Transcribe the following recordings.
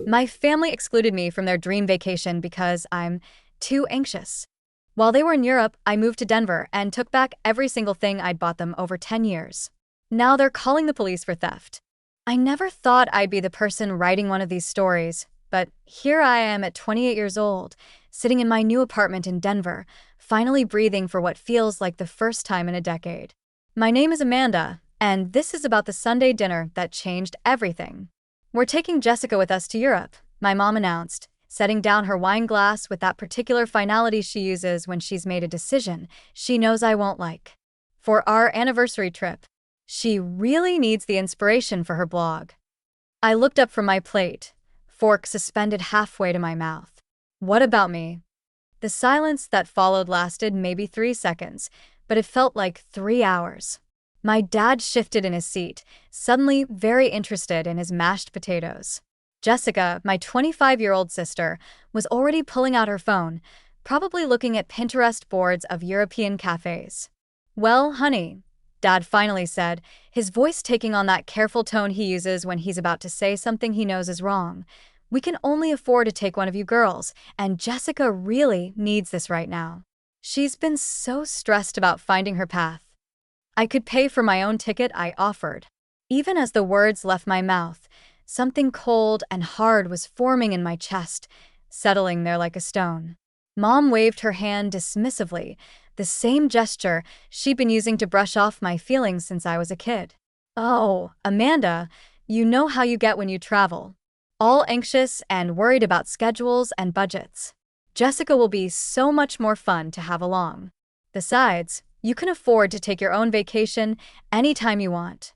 My family excluded me from their dream vacation because I'm too anxious. While they were in Europe, I moved to Denver and took back every single thing I'd bought them over 10 years. Now they're calling the police for theft. I never thought I'd be the person writing one of these stories, but here I am at 28 years old, sitting in my new apartment in Denver, finally breathing for what feels like the first time in a decade. My name is Amanda, and this is about the Sunday dinner that changed everything. We're taking Jessica with us to Europe, my mom announced, setting down her wine glass with that particular finality she uses when she's made a decision she knows I won't like. For our anniversary trip, she really needs the inspiration for her blog. I looked up from my plate, fork suspended halfway to my mouth. What about me? The silence that followed lasted maybe 3 seconds, but it felt like 3 hours. My dad shifted in his seat, suddenly very interested in his mashed potatoes. Jessica, my 25-year-old sister, was already pulling out her phone, probably looking at Pinterest boards of European cafes. "Well, honey," Dad finally said, his voice taking on that careful tone he uses when he's about to say something he knows is wrong. "We can only afford to take one of you girls, and Jessica really needs this right now. She's been so stressed about finding her path." I could pay for my own ticket, I offered. Even as the words left my mouth, something cold and hard was forming in my chest, settling there like a stone. Mom waved her hand dismissively, the same gesture she'd been using to brush off my feelings since I was a kid. "Oh, Amanda, you know how you get when you travel. All anxious and worried about schedules and budgets. Jessica will be so much more fun to have along. Besides, you can afford to take your own vacation anytime you want."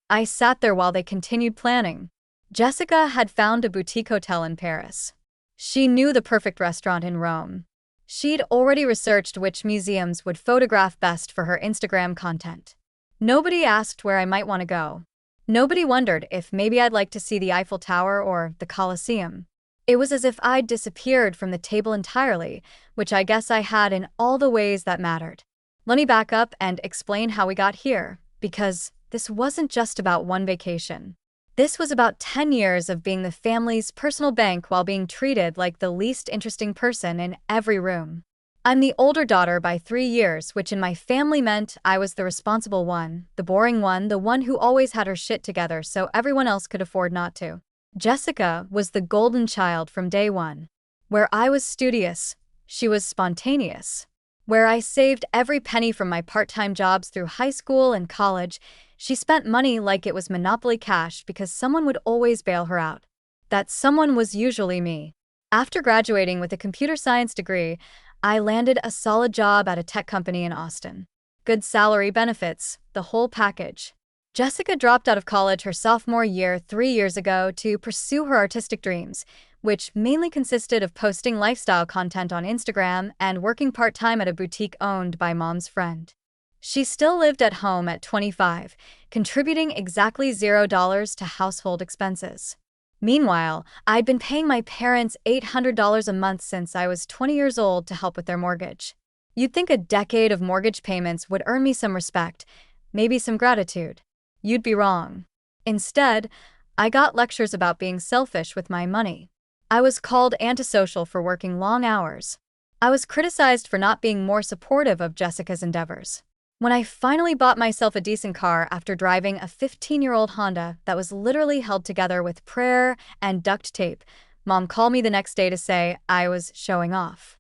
I sat there while they continued planning. Jessica had found a boutique hotel in Paris. She knew the perfect restaurant in Rome. She'd already researched which museums would photograph best for her Instagram content. Nobody asked where I might want to go. Nobody wondered if maybe I'd like to see the Eiffel Tower or the Colosseum. It was as if I'd disappeared from the table entirely, which I guess I had in all the ways that mattered. Let me back up and explain how we got here, because this wasn't just about one vacation. This was about 10 years of being the family's personal bank while being treated like the least interesting person in every room. I'm the older daughter by 3 years, which in my family meant I was the responsible one, the boring one, the one who always had her shit together so everyone else could afford not to. Jessica was the golden child from day one. Where I was studious, she was spontaneous. Where I saved every penny from my part-time jobs through high school and college, she spent money like it was Monopoly cash because someone would always bail her out. That someone was usually me. After graduating with a computer science degree, I landed a solid job at a tech company in Austin. Good salary, benefits, the whole package. Jessica dropped out of college her sophomore year 3 years ago to pursue her artistic dreams, which mainly consisted of posting lifestyle content on Instagram and working part-time at a boutique owned by Mom's friend. She still lived at home at 25, contributing exactly $0 to household expenses. Meanwhile, I'd been paying my parents $800 a month since I was 20 years old to help with their mortgage. You'd think a decade of mortgage payments would earn me some respect, maybe some gratitude. You'd be wrong. Instead, I got lectures about being selfish with my money. I was called antisocial for working long hours. I was criticized for not being more supportive of Jessica's endeavors. When I finally bought myself a decent car after driving a 15-year-old Honda that was literally held together with prayer and duct tape, Mom called me the next day to say I was showing off.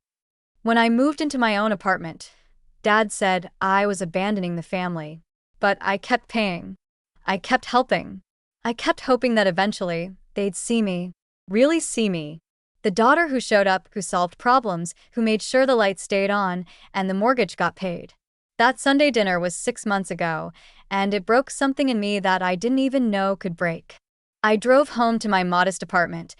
When I moved into my own apartment, Dad said I was abandoning the family. But I kept paying. I kept helping. I kept hoping that eventually they'd see me. Really see me. The daughter who showed up, who solved problems, who made sure the lights stayed on, and the mortgage got paid. That Sunday dinner was 6 months ago, and it broke something in me that I didn't even know could break. I drove home to my modest apartment,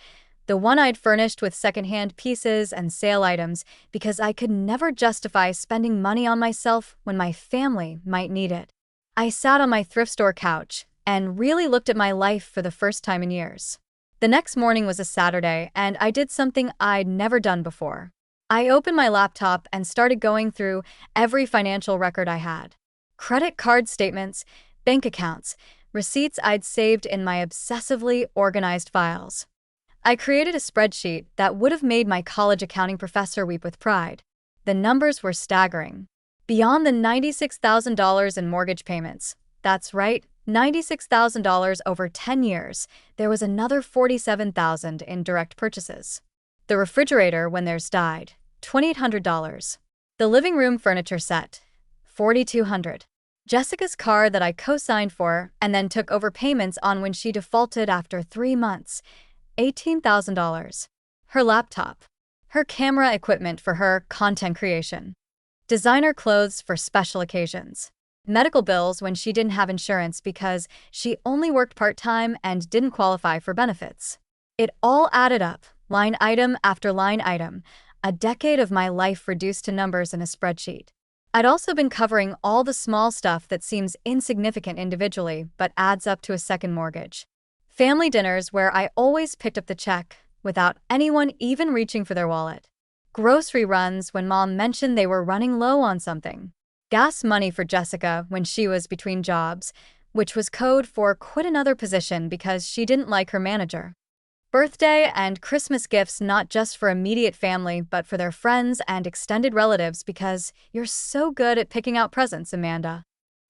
the one I'd furnished with secondhand pieces and sale items, because I could never justify spending money on myself when my family might need it. I sat on my thrift store couch and really looked at my life for the first time in years. The next morning was a Saturday, and I did something I'd never done before. I opened my laptop and started going through every financial record I had. Credit card statements, bank accounts, receipts I'd saved in my obsessively organized files. I created a spreadsheet that would have made my college accounting professor weep with pride. The numbers were staggering. Beyond the $96,000 in mortgage payments, that's right, $96,000 over 10 years, there was another $47,000 in direct purchases. The refrigerator when theirs died, $2,800. The living room furniture set, $4,200. Jessica's car that I co-signed for and then took over payments on when she defaulted after 3 months, $18,000. Her laptop. Her camera equipment for her content creation. Designer clothes for special occasions. Medical bills when she didn't have insurance because she only worked part-time and didn't qualify for benefits. It all added up, line item after line item, a decade of my life reduced to numbers in a spreadsheet. I'd also been covering all the small stuff that seems insignificant individually but adds up to a second mortgage. Family dinners where I always picked up the check without anyone even reaching for their wallet. Grocery runs when mom mentioned they were running low on something. Gas money for Jessica when she was between jobs, which was code for quit another position because she didn't like her manager. Birthday and Christmas gifts not just for immediate family but for their friends and extended relatives because you're so good at picking out presents, Amanda.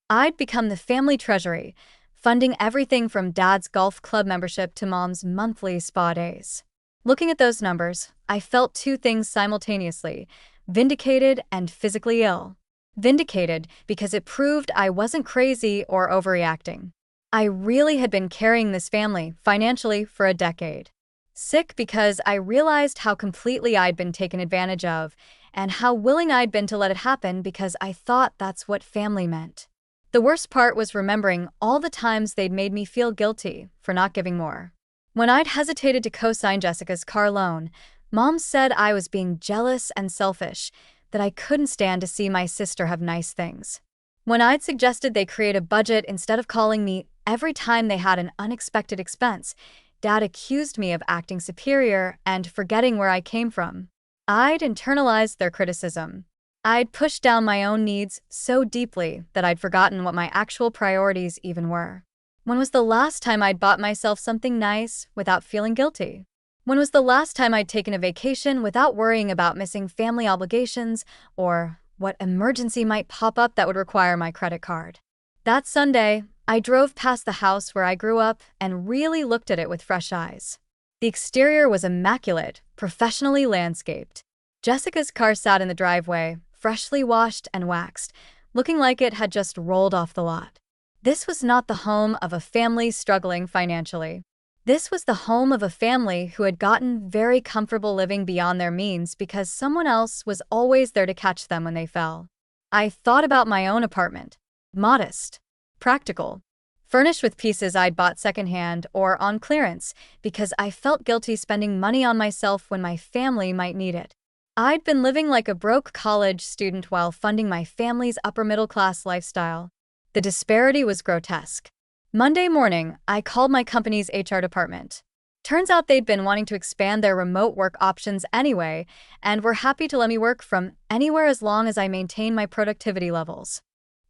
I'd become the family treasury, funding everything from dad's golf club membership to mom's monthly spa days. Looking at those numbers, I felt two things simultaneously, vindicated and physically ill. Vindicated because it proved I wasn't crazy or overreacting. I really had been carrying this family financially for a decade. Sick because I realized how completely I'd been taken advantage of and how willing I'd been to let it happen because I thought that's what family meant. The worst part was remembering all the times they'd made me feel guilty for not giving more. When I'd hesitated to co-sign Jessica's car loan, Mom said I was being jealous and selfish, that I couldn't stand to see my sister have nice things. When I'd suggested they create a budget instead of calling me every time they had an unexpected expense, Dad accused me of acting superior and forgetting where I came from. I'd internalized their criticism. I'd pushed down my own needs so deeply that I'd forgotten what my actual priorities even were. When was the last time I'd bought myself something nice without feeling guilty? When was the last time I'd taken a vacation without worrying about missing family obligations or what emergency might pop up that would require my credit card? That Sunday, I drove past the house where I grew up and really looked at it with fresh eyes. The exterior was immaculate, professionally landscaped. Jessica's car sat in the driveway, freshly washed and waxed, looking like it had just rolled off the lot. This was not the home of a family struggling financially. This was the home of a family who had gotten very comfortable living beyond their means because someone else was always there to catch them when they fell. I thought about my own apartment. Modest. Practical. Furnished with pieces I'd bought secondhand or on clearance because I felt guilty spending money on myself when my family might need it. I'd been living like a broke college student while funding my family's upper-middle-class lifestyle. The disparity was grotesque. Monday morning, I called my company's HR department. Turns out they'd been wanting to expand their remote work options anyway, and were happy to let me work from anywhere as long as I maintain my productivity levels.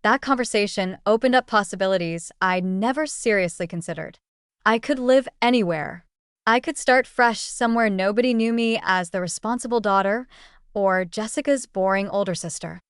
That conversation opened up possibilities I'd never seriously considered. I could live anywhere. I could start fresh somewhere nobody knew me as the responsible daughter or Jessica's boring older sister.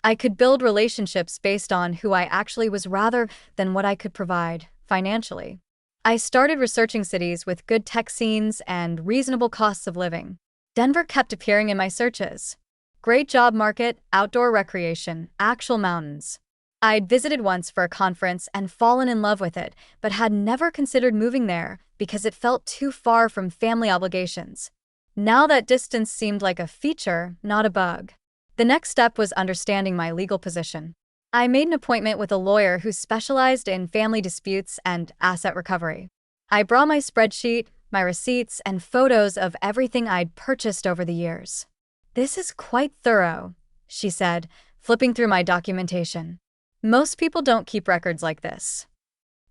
I could build relationships based on who I actually was rather than what I could provide financially. I started researching cities with good tech scenes and reasonable costs of living. Denver kept appearing in my searches. Great job market, outdoor recreation, actual mountains. I'd visited once for a conference and fallen in love with it, but had never considered moving there because it felt too far from family obligations. Now that distance seemed like a feature, not a bug. The next step was understanding my legal position. I made an appointment with a lawyer who specialized in family disputes and asset recovery. I brought my spreadsheet, my receipts, and photos of everything I'd purchased over the years. "This is quite thorough," she said, flipping through my documentation. "Most people don't keep records like this."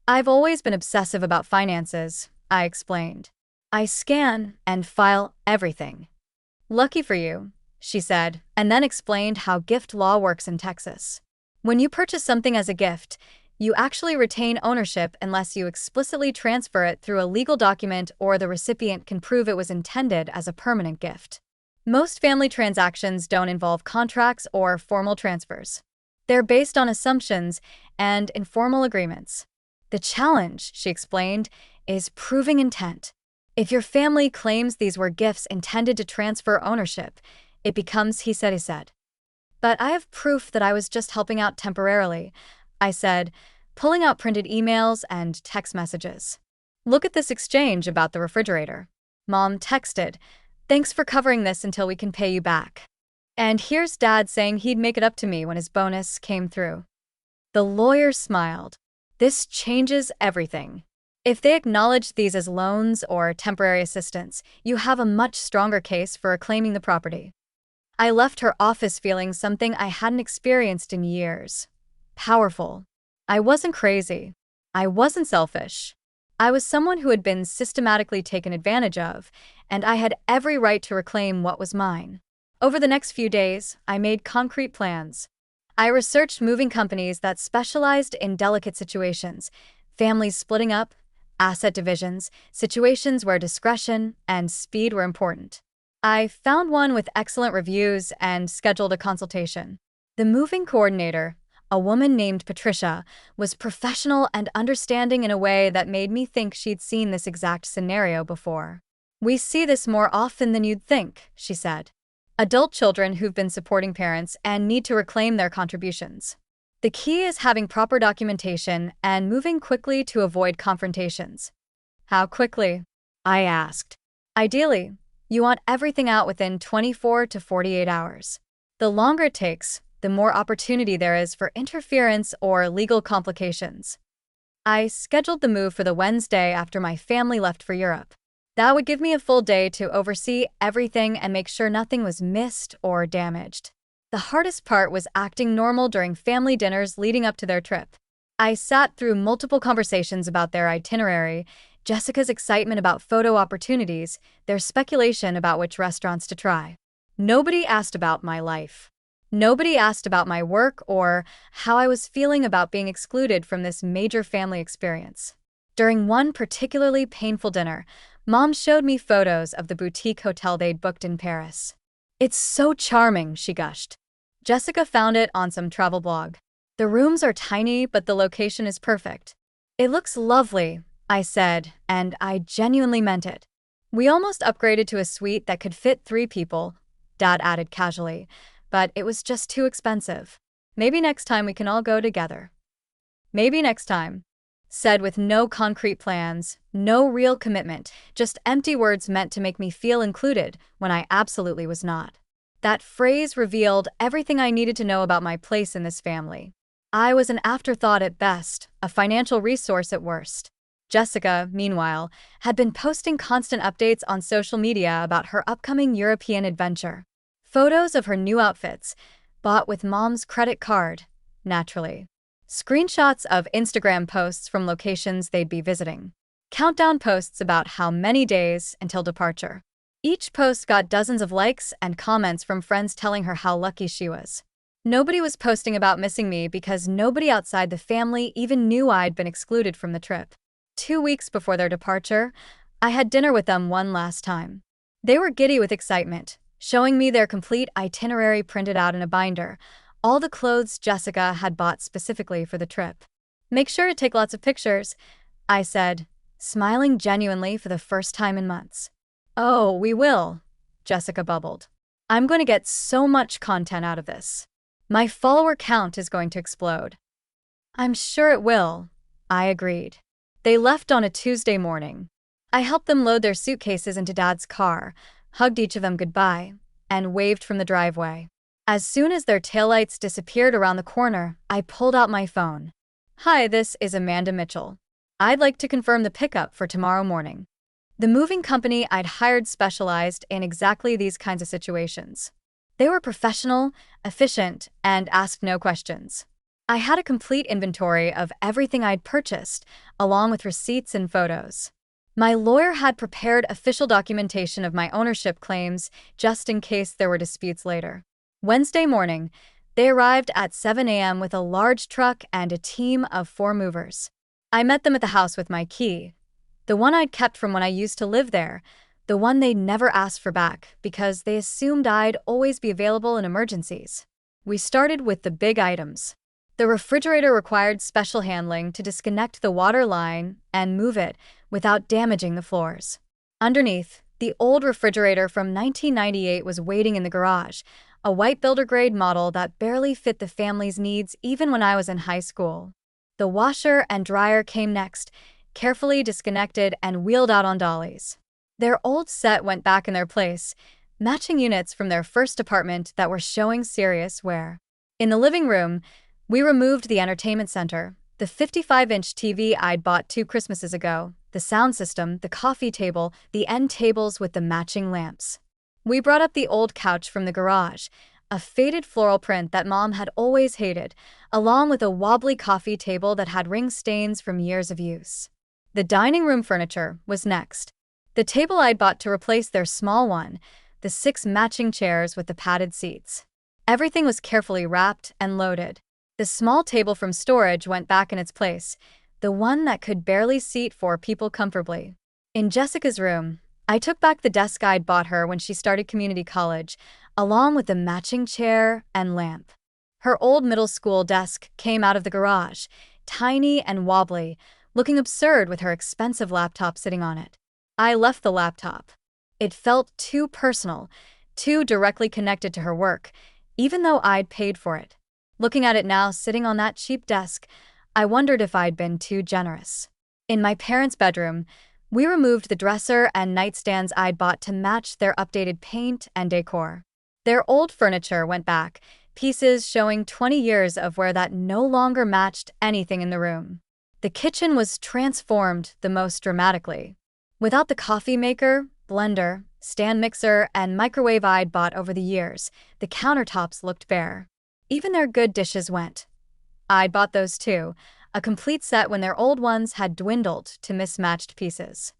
"I've always been obsessive about finances," I explained. "I scan and file everything." "Lucky for you," she said, and then explained how gift law works in Texas. When you purchase something as a gift, You actually retain ownership unless you explicitly transfer it through a legal document or the recipient can prove it was intended as a permanent gift. Most family transactions don't involve contracts or formal transfers. They're based on assumptions and informal agreements. The challenge, she explained, is proving intent. If your family claims these were gifts intended to transfer ownership, it becomes he said. But I have proof that I was just helping out temporarily, I said, pulling out printed emails and text messages. Look at this exchange about the refrigerator. Mom texted, "Thanks for covering this until we can pay you back." And here's Dad saying he'd make it up to me when his bonus came through. The lawyer smiled. This changes everything. If they acknowledge these as loans or temporary assistance, you have a much stronger case for reclaiming the property. I left her office feeling something I hadn't experienced in years. Powerful. I wasn't crazy. I wasn't selfish. I was someone who had been systematically taken advantage of, and I had every right to reclaim what was mine. Over the next few days, I made concrete plans. I researched moving companies that specialized in delicate situations, families splitting up, asset divisions, situations where discretion and speed were important. I found one with excellent reviews and scheduled a consultation. The moving coordinator, a woman named Patricia, was professional and understanding in a way that made me think she'd seen this exact scenario before. "We see this more often than you'd think," she said. "Adult children who've been supporting parents and need to reclaim their contributions. The key is having proper documentation and moving quickly to avoid confrontations." "How quickly?" I asked. "Ideally, you want everything out within 24 to 48 hours. The longer it takes, the more opportunity there is for interference or legal complications." I scheduled the move for the Wednesday after my family left for Europe. That would give me a full day to oversee everything and make sure nothing was missed or damaged. The hardest part was acting normal during family dinners leading up to their trip. I sat through multiple conversations about their itinerary, Jessica's excitement about photo opportunities, their speculation about which restaurants to try. Nobody asked about my life. Nobody asked about my work or how I was feeling about being excluded from this major family experience. During one particularly painful dinner, Mom showed me photos of the boutique hotel they'd booked in Paris. "It's so charming," she gushed. "Jessica found it on some travel blog. The rooms are tiny, but the location is perfect." "It looks lovely," I said, and I genuinely meant it. "We almost upgraded to a suite that could fit 3 people, Dad added casually, but it was just too expensive. Maybe next time we can all go together." "Maybe next time," said with no concrete plans, no real commitment, just empty words meant to make me feel included when I absolutely was not. That phrase revealed everything I needed to know about my place in this family. I was an afterthought at best, a financial resource at worst. Jessica, meanwhile, had been posting constant updates on social media about her upcoming European adventure. Photos of her new outfits, bought with Mom's credit card, naturally. Screenshots of Instagram posts from locations they'd be visiting. Countdown posts about how many days until departure. Each post got dozens of likes and comments from friends telling her how lucky she was. Nobody was posting about missing me because nobody outside the family even knew I'd been excluded from the trip. 2 weeks before their departure, I had dinner with them one last time. They were giddy with excitement, showing me their complete itinerary printed out in a binder, all the clothes Jessica had bought specifically for the trip. "Make sure to take lots of pictures," I said, smiling genuinely for the first time in months. "Oh, we will," Jessica bubbled. "I'm going to get so much content out of this. My follower count is going to explode." "I'm sure it will," I agreed. They left on a Tuesday morning. I helped them load their suitcases into Dad's car, hugged each of them goodbye, and waved from the driveway. As soon as their taillights disappeared around the corner, I pulled out my phone. "Hi, this is Amanda Mitchell. I'd like to confirm the pickup for tomorrow morning." The moving company I'd hired specialized in exactly these kinds of situations. They were professional, efficient, and asked no questions. I had a complete inventory of everything I'd purchased, along with receipts and photos. My lawyer had prepared official documentation of my ownership claims just in case there were disputes later. Wednesday morning, They arrived at 7 a.m. with a large truck and a team of 4 movers. I met them at the house with my key, the one I'd kept from when I used to live there, the one they'd never asked for back because they assumed I'd always be available in emergencies. We started with the big items. The refrigerator required special handling to disconnect the water line and move it without damaging the floors. Underneath, the old refrigerator from 1998 was waiting in the garage, a white builder-grade model that barely fit the family's needs even when I was in high school. The washer and dryer came next, carefully disconnected and wheeled out on dollies. Their old set went back in their place, matching units from their first apartment that were showing serious wear. In the living room, we removed the entertainment center, the 55-inch TV I'd bought 2 Christmases ago, the sound system, the coffee table, the end tables with the matching lamps. We brought up the old couch from the garage, a faded floral print that Mom had always hated, along with a wobbly coffee table that had ring stains from years of use. The dining room furniture was next. The table I'd bought to replace their small one, the 6 matching chairs with the padded seats. Everything was carefully wrapped and loaded. The small table from storage went back in its place, the one that could barely seat 4 people comfortably. In Jessica's room, I took back the desk I'd bought her when she started community college, along with the matching chair and lamp. Her old middle school desk came out of the garage, tiny and wobbly, looking absurd with her expensive laptop sitting on it. I left the laptop. It felt too personal, too directly connected to her work, even though I'd paid for it. Looking at it now sitting on that cheap desk, I wondered if I'd been too generous. In my parents' bedroom, we removed the dresser and nightstands I'd bought to match their updated paint and decor. Their old furniture went back, pieces showing 20 years of wear that no longer matched anything in the room. The kitchen was transformed the most dramatically. Without the coffee maker, blender, stand mixer, and microwave I'd bought over the years, the countertops looked bare. Even their good dishes went. I'd bought those too, a complete set when their old ones had dwindled to mismatched pieces.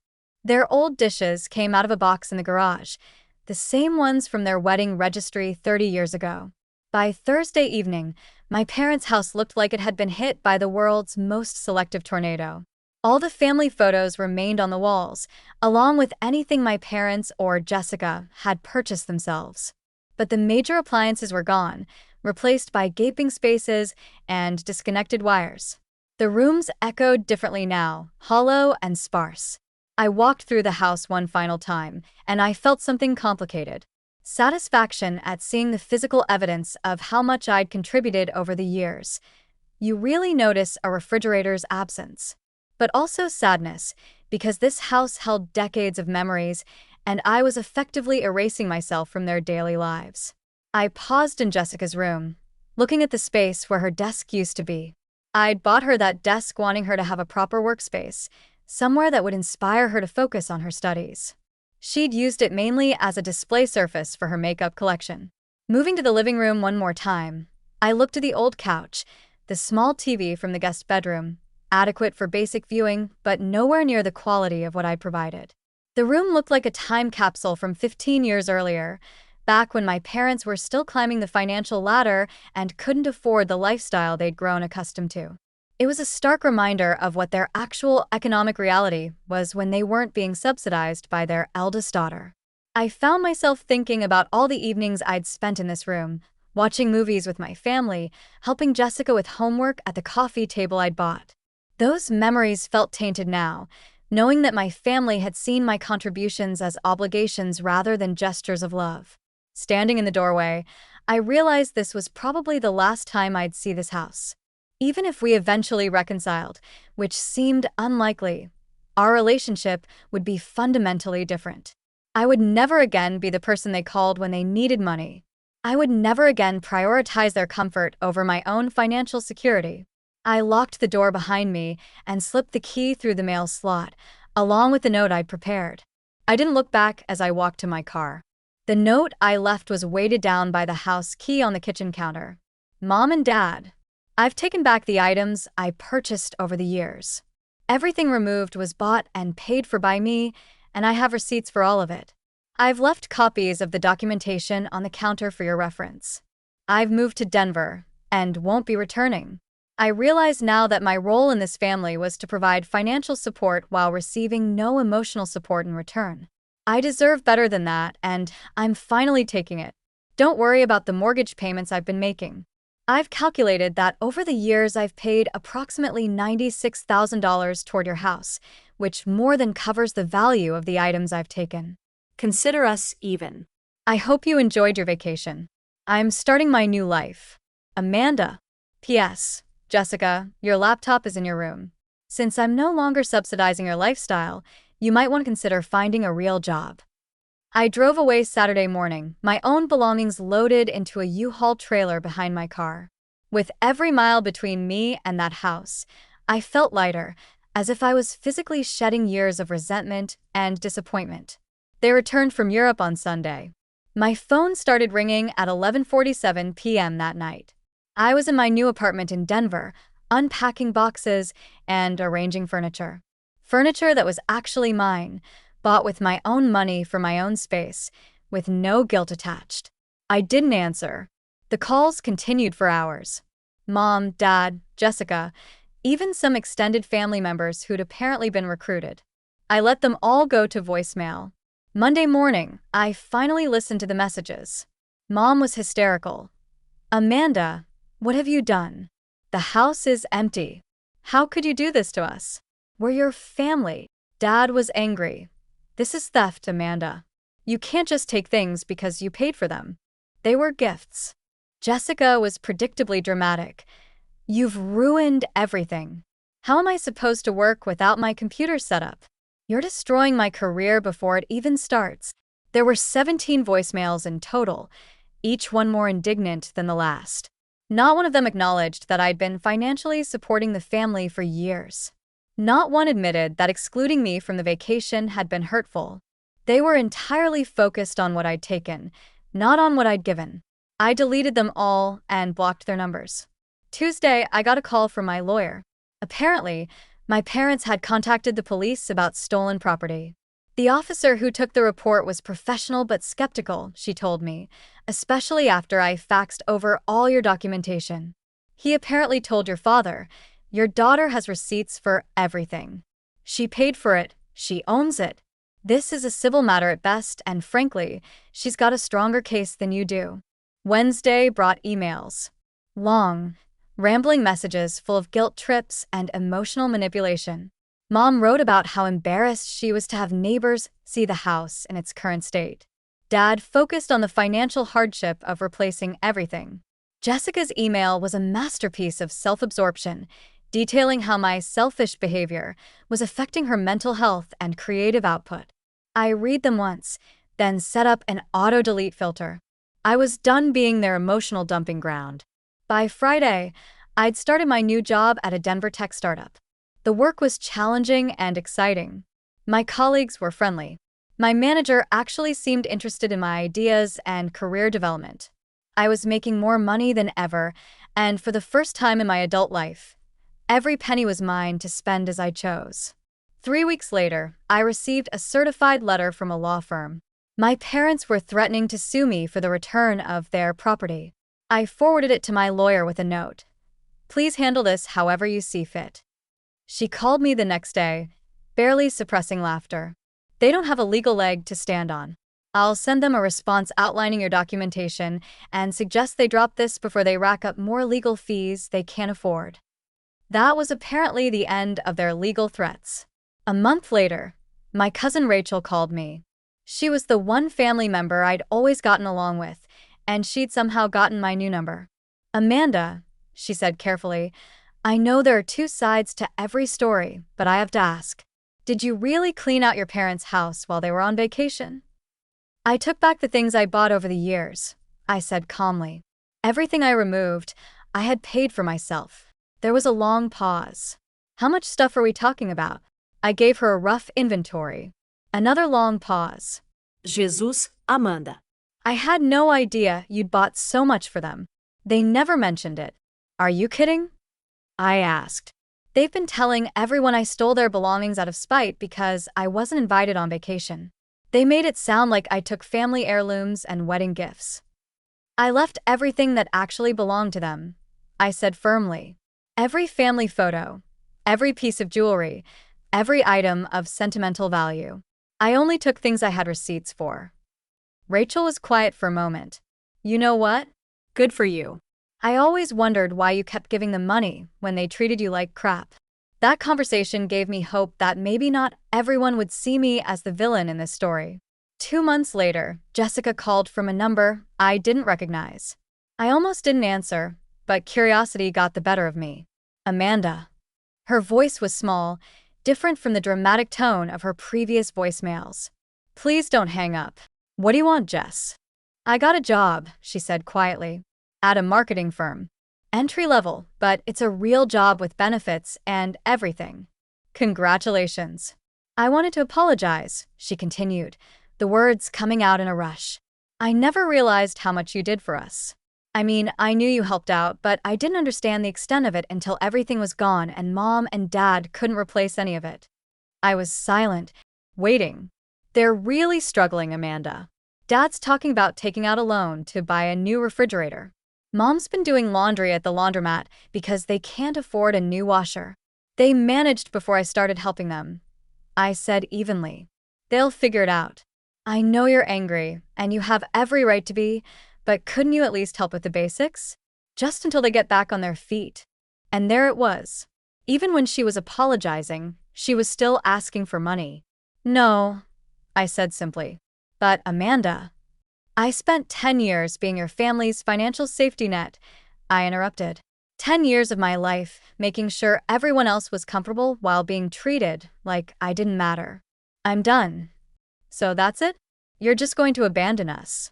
Their old dishes came out of a box in the garage, the same ones from their wedding registry 30 years ago. By Thursday evening, my parents' house looked like it had been hit by the world's most selective tornado. All the family photos remained on the walls, along with anything my parents or Jessica had purchased themselves. But the major appliances were gone, replaced by gaping spaces and disconnected wires. The rooms echoed differently now, hollow and sparse. I walked through the house one final time, and I felt something complicated. Satisfaction at seeing the physical evidence of how much I'd contributed over the years. You really notice a refrigerator's absence. But also sadness, because this house held decades of memories, and I was effectively erasing myself from their daily lives. I paused in Jessica's room, looking at the space where her desk used to be. I'd bought her that desk wanting her to have a proper workspace, somewhere that would inspire her to focus on her studies. She'd used it mainly as a display surface for her makeup collection. Moving to the living room one more time, I looked at the old couch, the small TV from the guest bedroom, adequate for basic viewing, but nowhere near the quality of what I'd provided. The room looked like a time capsule from 15 years earlier, back when my parents were still climbing the financial ladder and couldn't afford the lifestyle they'd grown accustomed to. It was a stark reminder of what their actual economic reality was when they weren't being subsidized by their eldest daughter. I found myself thinking about all the evenings I'd spent in this room, watching movies with my family, helping Jessica with homework at the coffee table I'd bought. Those memories felt tainted now, knowing that my family had seen my contributions as obligations rather than gestures of love. Standing in the doorway, I realized this was probably the last time I'd see this house. Even if we eventually reconciled, which seemed unlikely, our relationship would be fundamentally different. I would never again be the person they called when they needed money. I would never again prioritize their comfort over my own financial security. I locked the door behind me and slipped the key through the mail slot, along with the note I'd prepared. I didn't look back as I walked to my car. The note I left was weighted down by the house key on the kitchen counter. Mom and Dad, I've taken back the items I purchased over the years. Everything removed was bought and paid for by me, and I have receipts for all of it. I've left copies of the documentation on the counter for your reference. I've moved to Denver and won't be returning. I realize now that my role in this family was to provide financial support while receiving no emotional support in return. I deserve better than that, and I'm finally taking it. Don't worry about the mortgage payments I've been making. I've calculated that over the years I've paid approximately $96,000 toward your house, which more than covers the value of the items I've taken. Consider us even. I hope you enjoyed your vacation. I'm starting my new life. Amanda. P.S. Jessica, your laptop is in your room. Since I'm no longer subsidizing your lifestyle, you might want to consider finding a real job. I drove away Saturday morning, my own belongings loaded into a U-Haul trailer behind my car. With every mile between me and that house, I felt lighter, as if I was physically shedding years of resentment and disappointment. They returned from Europe on Sunday. My phone started ringing at 11:47 p.m. that night. I was in my new apartment in Denver, unpacking boxes and arranging furniture. Furniture that was actually mine, bought with my own money for my own space, with no guilt attached. I didn't answer. The calls continued for hours. Mom, Dad, Jessica, even some extended family members who'd apparently been recruited. I let them all go to voicemail. Monday morning, I finally listened to the messages. Mom was hysterical. Amanda, what have you done? The house is empty. How could you do this to us? We're your family. Dad was angry. This is theft, Amanda. You can't just take things because you paid for them. They were gifts. Jessica was predictably dramatic. You've ruined everything. How am I supposed to work without my computer set up? You're destroying my career before it even starts. There were 17 voicemails in total, each one more indignant than the last. Not one of them acknowledged that I'd been financially supporting the family for years. Not one admitted that excluding me from the vacation had been hurtful. They were entirely focused on what I'd taken, not on what I'd given. I deleted them all and blocked their numbers. Tuesday, I got a call from my lawyer. Apparently, my parents had contacted the police about stolen property. The officer who took the report was professional but skeptical, she told me, especially after I faxed over all your documentation. He apparently told your father, your daughter has receipts for everything. She paid for it. She owns it. This is a civil matter at best, and frankly, she's got a stronger case than you do. Wednesday brought emails. Long, rambling messages full of guilt trips and emotional manipulation. Mom wrote about how embarrassed she was to have neighbors see the house in its current state. Dad focused on the financial hardship of replacing everything. Jessica's email was a masterpiece of self-absorption, detailing how my selfish behavior was affecting her mental health and creative output. I read them once, then set up an auto-delete filter. I was done being their emotional dumping ground. By Friday, I'd started my new job at a Denver tech startup. The work was challenging and exciting. My colleagues were friendly. My manager actually seemed interested in my ideas and career development. I was making more money than ever, and for the first time in my adult life, every penny was mine to spend as I chose. 3 weeks later, I received a certified letter from a law firm. My parents were threatening to sue me for the return of their property. I forwarded it to my lawyer with a note. Please handle this however you see fit. She called me the next day, barely suppressing laughter. They don't have a legal leg to stand on. I'll send them a response outlining your documentation and suggest they drop this before they rack up more legal fees they can't afford. That was apparently the end of their legal threats. A month later, my cousin Rachel called me. She was the one family member I'd always gotten along with, and she'd somehow gotten my new number. Amanda, she said carefully, I know there are two sides to every story, but I have to ask. Did you really clean out your parents' house while they were on vacation? I took back the things I bought over the years, I said calmly. Everything I removed, I had paid for myself. There was a long pause. How much stuff are we talking about? I gave her a rough inventory. Another long pause. Jesus, Amanda. I had no idea you'd bought so much for them. They never mentioned it. Are you kidding? I asked. They've been telling everyone I stole their belongings out of spite because I wasn't invited on vacation. They made it sound like I took family heirlooms and wedding gifts. I left everything that actually belonged to them, I said firmly. Every family photo, every piece of jewelry, every item of sentimental value. I only took things I had receipts for. Rachel was quiet for a moment. You know what? Good for you. I always wondered why you kept giving them money when they treated you like crap. That conversation gave me hope that maybe not everyone would see me as the villain in this story. 2 months later, Jessica called from a number I didn't recognize. I almost didn't answer, but curiosity got the better of me. Amanda. Her voice was small, different from the dramatic tone of her previous voicemails. Please don't hang up. What do you want, Jess? I got a job, she said quietly, at a marketing firm. Entry level, but it's a real job with benefits and everything. Congratulations. I wanted to apologize, she continued, the words coming out in a rush. I never realized how much you did for us. I mean, I knew you helped out, but I didn't understand the extent of it until everything was gone and Mom and Dad couldn't replace any of it. I was silent, waiting. They're really struggling, Amanda. Dad's talking about taking out a loan to buy a new refrigerator. Mom's been doing laundry at the laundromat because they can't afford a new washer. They managed before I started helping them. I said evenly. They'll figure it out. I know you're angry, and you have every right to be, but couldn't you at least help with the basics? Just until they get back on their feet. And there it was. Even when she was apologizing, she was still asking for money. No, I said simply. But Amanda, I spent 10 years being your family's financial safety net, I interrupted. 10 years of my life making sure everyone else was comfortable while being treated like I didn't matter. I'm done. So that's it? You're just going to abandon us.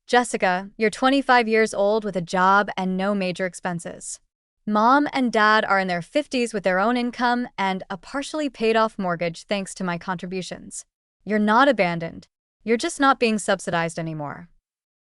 Jessica, you're 25 years old with a job and no major expenses. Mom and Dad are in their 50s with their own income and a partially paid-off mortgage thanks to my contributions. You're not abandoned. You're just not being subsidized anymore.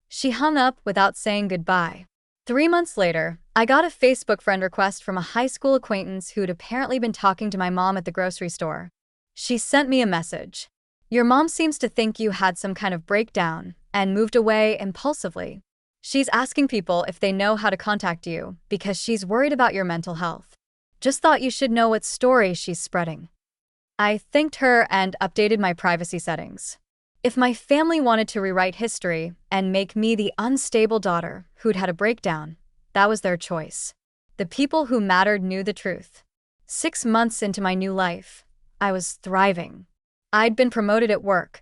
She hung up without saying goodbye. 3 months later, I got a Facebook friend request from a high school acquaintance who'd apparently been talking to my mom at the grocery store. She sent me a message. Your mom seems to think you had some kind of breakdown and moved away impulsively. She's asking people if they know how to contact you because she's worried about your mental health. Just thought you should know what story she's spreading. I thanked her and updated my privacy settings. If my family wanted to rewrite history and make me the unstable daughter who'd had a breakdown, that was their choice. The people who mattered knew the truth. 6 months into my new life, I was thriving. I'd been promoted at work,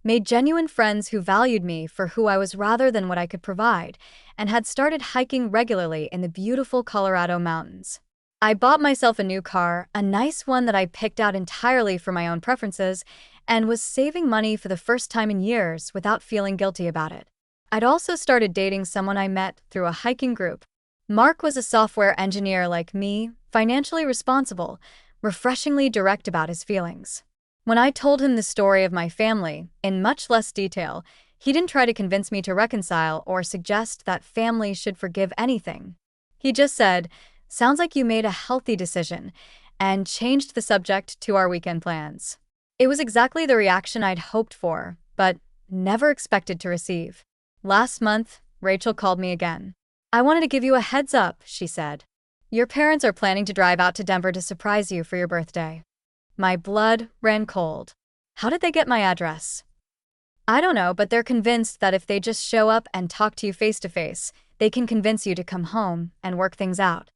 made genuine friends who valued me for who I was rather than what I could provide, and had started hiking regularly in the beautiful Colorado mountains. I bought myself a new car, a nice one that I picked out entirely for my own preferences, and was saving money for the first time in years without feeling guilty about it. I'd also started dating someone I met through a hiking group. Mark was a software engineer like me, financially responsible, refreshingly direct about his feelings. When I told him the story of my family, in much less detail, he didn't try to convince me to reconcile or suggest that families should forgive anything. He just said, "Sounds like you made a healthy decision," and changed the subject to our weekend plans. It was exactly the reaction I'd hoped for, but never expected to receive. Last month, Rachel called me again. "I wanted to give you a heads up," she said. "Your parents are planning to drive out to Denver to surprise you for your birthday." My blood ran cold. How did they get my address? I don't know, but they're convinced that if they just show up and talk to you face to face, they can convince you to come home and work things out.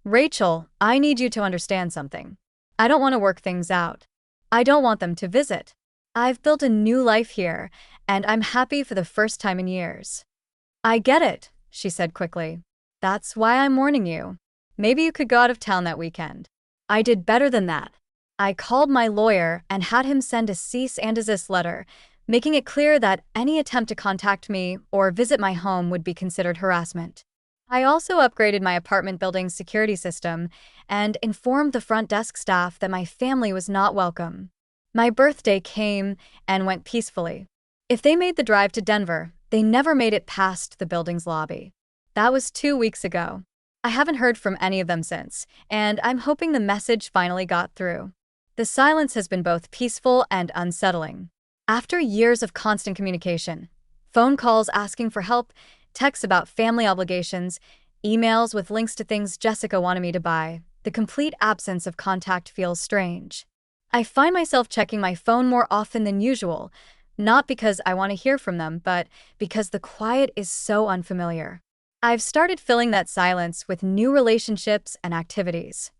Rachel, I need you to understand something. I don't want to work things out. I don't want them to visit. I've built a new life here, and I'm happy for the first time in years. I get it, she said quickly. That's why I'm warning you. Maybe you could go out of town that weekend. I did better than that. I called my lawyer and had him send a cease and desist letter, making it clear that any attempt to contact me or visit my home would be considered harassment. I also upgraded my apartment building's security system and informed the front desk staff that my family was not welcome. My birthday came and went peacefully. If they made the drive to Denver, they never made it past the building's lobby. That was 2 weeks ago. I haven't heard from any of them since, and I'm hoping the message finally got through. The silence has been both peaceful and unsettling. After years of constant communication, phone calls asking for help, texts about family obligations, emails with links to things Jessica wanted me to buy. The complete absence of contact feels strange. I find myself checking my phone more often than usual, not because I want to hear from them, but because the quiet is so unfamiliar. I've started filling that silence with new relationships and activities.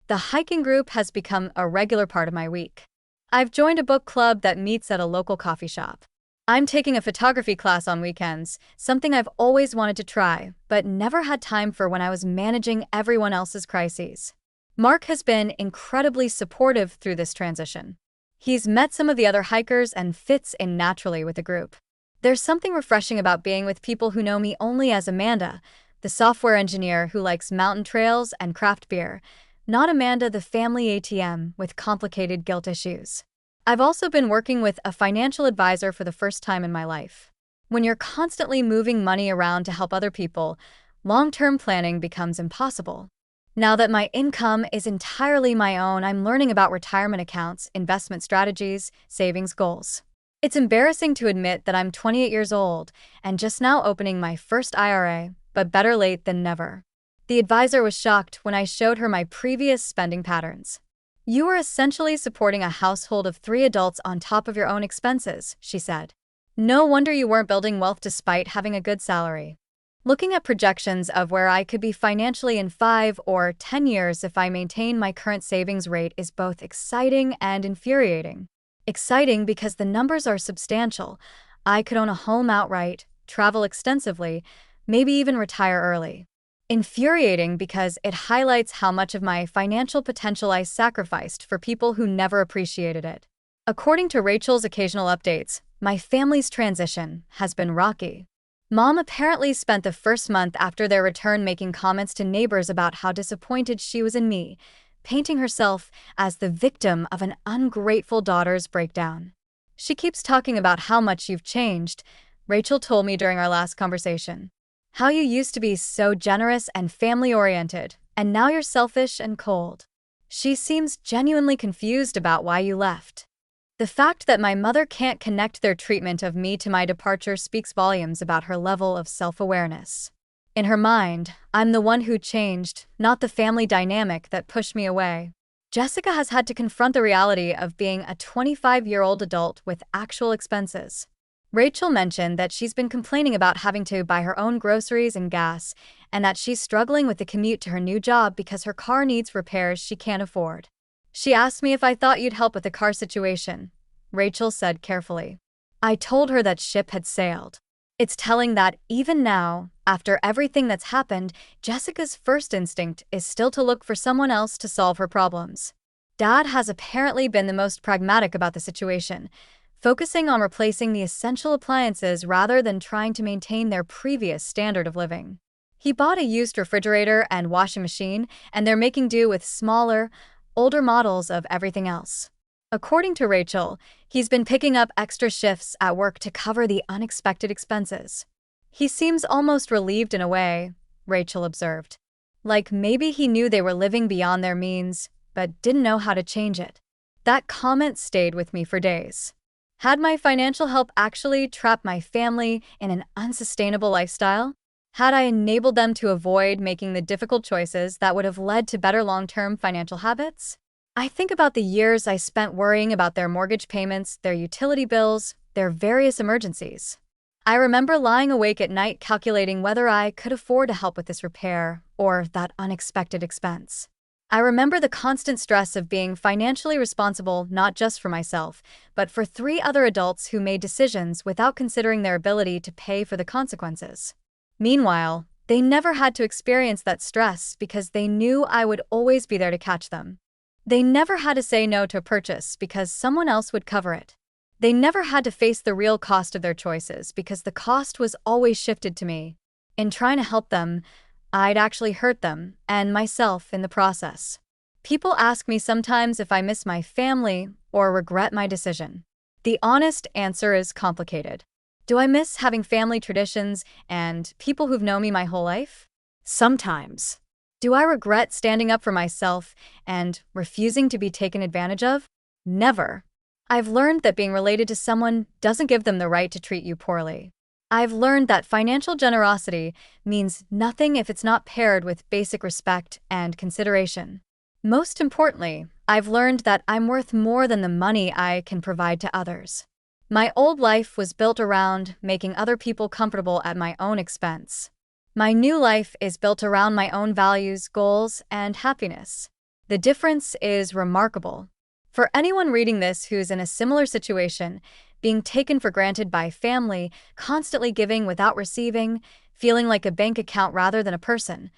The hiking group has become a regular part of my week. I've joined a book club that meets at a local coffee shop. I'm taking a photography class on weekends, something I've always wanted to try, but never had time for when I was managing everyone else's crises. Mark has been incredibly supportive through this transition. He's met some of the other hikers and fits in naturally with the group. There's something refreshing about being with people who know me only as Amanda, the software engineer who likes mountain trails and craft beer, not Amanda, the family ATM with complicated guilt issues. I've also been working with a financial advisor for the first time in my life. When you're constantly moving money around to help other people, long-term planning becomes impossible. Now that my income is entirely my own, I'm learning about retirement accounts, investment strategies, savings goals. It's embarrassing to admit that I'm 28 years old and just now opening my first IRA, but better late than never. The advisor was shocked when I showed her my previous spending patterns. "You are essentially supporting a household of 3 adults on top of your own expenses," she said. "No wonder you weren't building wealth despite having a good salary." Looking at projections of where I could be financially in 5 or 10 years if I maintain my current savings rate is both exciting and infuriating. Exciting because the numbers are substantial. I could own a home outright, travel extensively, maybe even retire early. Infuriating because it highlights how much of my financial potential I sacrificed for people who never appreciated it. According to Rachel's occasional updates, my family's transition has been rocky. Mom apparently spent the first month after their return making comments to neighbors about how disappointed she was in me, painting herself as the victim of an ungrateful daughter's breakdown. "She keeps talking about how much you've changed," Rachel told me during our last conversation. "How you used to be so generous and family-oriented, and now you're selfish and cold." She seems genuinely confused about why you left. The fact that my mother can't connect their treatment of me to my departure speaks volumes about her level of self-awareness. In her mind, I'm the one who changed, not the family dynamic that pushed me away. Jessica has had to confront the reality of being a 25-year-old adult with actual expenses. Rachel mentioned that she's been complaining about having to buy her own groceries and gas, and that she's struggling with the commute to her new job because her car needs repairs she can't afford. "She asked me if I thought you'd help with the car situation," Rachel said carefully. I told her that ship had sailed. It's telling that even now, after everything that's happened, Jessica's first instinct is still to look for someone else to solve her problems. Dad has apparently been the most pragmatic about the situation, focusing on replacing the essential appliances rather than trying to maintain their previous standard of living. He bought a used refrigerator and washing machine, and they're making do with smaller, older models of everything else. According to Rachel, he's been picking up extra shifts at work to cover the unexpected expenses. "He seems almost relieved in a way," Rachel observed. "Like maybe he knew they were living beyond their means, but didn't know how to change it." That comment stayed with me for days. Had my financial help actually trapped my family in an unsustainable lifestyle? Had I enabled them to avoid making the difficult choices that would have led to better long-term financial habits? I think about the years I spent worrying about their mortgage payments, their utility bills, their various emergencies. I remember lying awake at night calculating whether I could afford to help with this repair or that unexpected expense. I remember the constant stress of being financially responsible not just for myself, but for 3 other adults who made decisions without considering their ability to pay for the consequences. Meanwhile, they never had to experience that stress because they knew I would always be there to catch them. They never had to say no to a purchase because someone else would cover it. They never had to face the real cost of their choices because the cost was always shifted to me. In trying to help them, I'd actually hurt them and myself in the process. People ask me sometimes if I miss my family or regret my decision. The honest answer is complicated. Do I miss having family traditions and people who've known me my whole life? Sometimes. Do I regret standing up for myself and refusing to be taken advantage of? Never. I've learned that being related to someone doesn't give them the right to treat you poorly. I've learned that financial generosity means nothing if it's not paired with basic respect and consideration. Most importantly, I've learned that I'm worth more than the money I can provide to others. My old life was built around making other people comfortable at my own expense. My new life is built around my own values, goals, and happiness. The difference is remarkable. For anyone reading this who's in a similar situation, being taken for granted by family, constantly giving without receiving, feeling like a bank account rather than a person,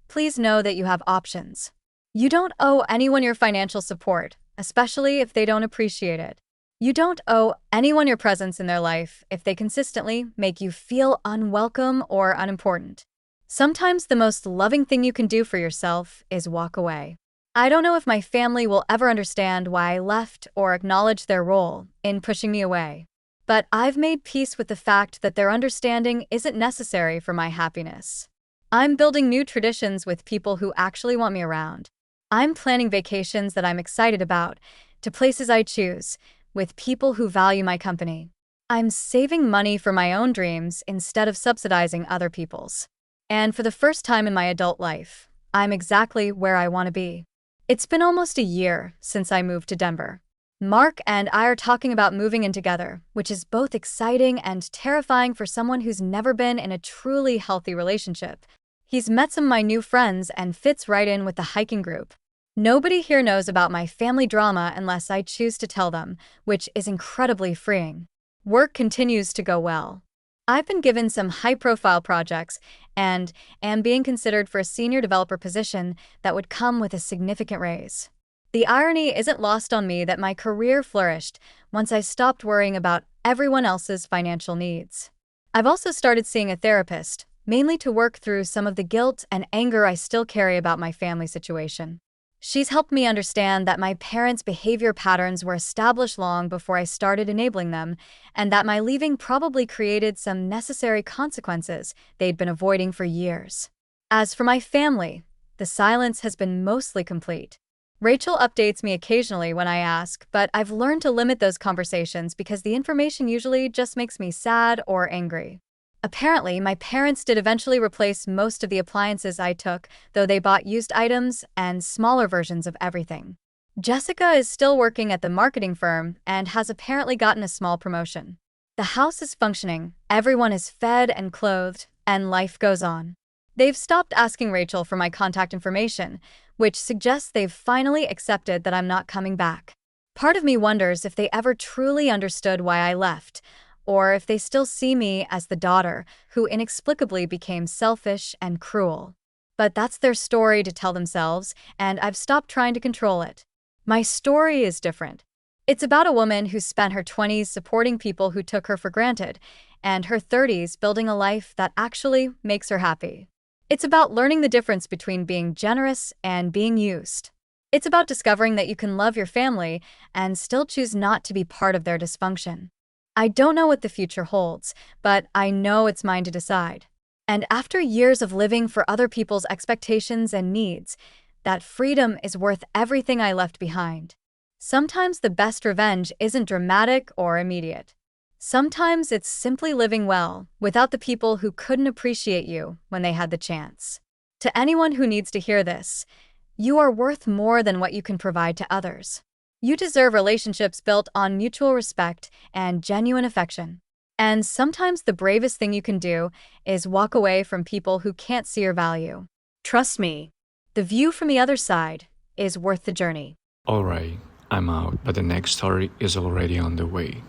please know that you have options. You don't owe anyone your financial support, especially if they don't appreciate it. You don't owe anyone your presence in their life if they consistently make you feel unwelcome or unimportant. Sometimes the most loving thing you can do for yourself is walk away. I don't know if my family will ever understand why I left or acknowledge their role in pushing me away. But I've made peace with the fact that their understanding isn't necessary for my happiness. I'm building new traditions with people who actually want me around. I'm planning vacations that I'm excited about, to places I choose, with people who value my company. I'm saving money for my own dreams instead of subsidizing other people's. And for the first time in my adult life, I'm exactly where I want to be. It's been almost a year since I moved to Denver. Mark and I are talking about moving in together, which is both exciting and terrifying for someone who's never been in a truly healthy relationship. He's met some of my new friends and fits right in with the hiking group. Nobody here knows about my family drama unless I choose to tell them, which is incredibly freeing. Work continues to go well. I've been given some high-profile projects and am being considered for a senior developer position that would come with a significant raise. The irony isn't lost on me that my career flourished once I stopped worrying about everyone else's financial needs. I've also started seeing a therapist, mainly to work through some of the guilt and anger I still carry about my family situation. She's helped me understand that my parents' behavior patterns were established long before I started enabling them, and that my leaving probably created some necessary consequences they'd been avoiding for years. As for my family, the silence has been mostly complete. Rachel updates me occasionally when I ask, but I've learned to limit those conversations because the information usually just makes me sad or angry. Apparently, my parents did eventually replace most of the appliances I took, though they bought used items and smaller versions of everything. Jessica is still working at the marketing firm and has apparently gotten a small promotion. The house is functioning, everyone is fed and clothed, and life goes on. They've stopped asking Rachel for my contact information, which suggests they've finally accepted that I'm not coming back. Part of me wonders if they ever truly understood why I left, or if they still see me as the daughter who inexplicably became selfish and cruel. But that's their story to tell themselves, and I've stopped trying to control it. My story is different. It's about a woman who spent her 20s supporting people who took her for granted, and her 30s building a life that actually makes her happy. It's about learning the difference between being generous and being used. It's about discovering that you can love your family and still choose not to be part of their dysfunction. I don't know what the future holds, but I know it's mine to decide. And after years of living for other people's expectations and needs, that freedom is worth everything I left behind. Sometimes the best revenge isn't dramatic or immediate. Sometimes it's simply living well without the people who couldn't appreciate you when they had the chance. To anyone who needs to hear this, you are worth more than what you can provide to others. You deserve relationships built on mutual respect and genuine affection. And sometimes the bravest thing you can do is walk away from people who can't see your value. Trust me, the view from the other side is worth the journey. Alright, I'm out, but the next story is already on the way.